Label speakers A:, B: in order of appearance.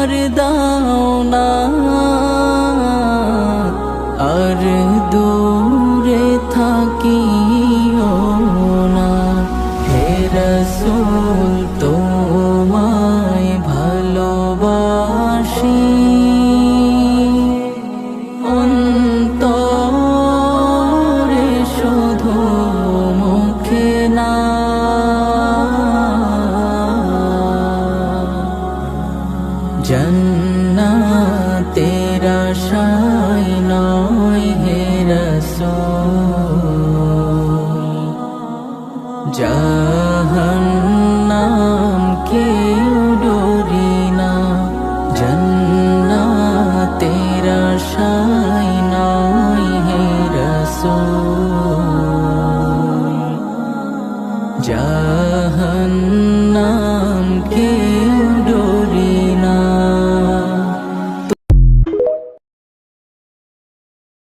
A: আর দাও না, আর দূরে থাকিও না। হে রাসূল তোমায় ভালোবাসি, অন্তরে শুধু মুখে না। জান্নাতের আশায় নয় হে রাসূল, জাহান্নাম কেউ ডরি না। জান্নাতের আশায় নয় হে রাসূল, জাহান্নাম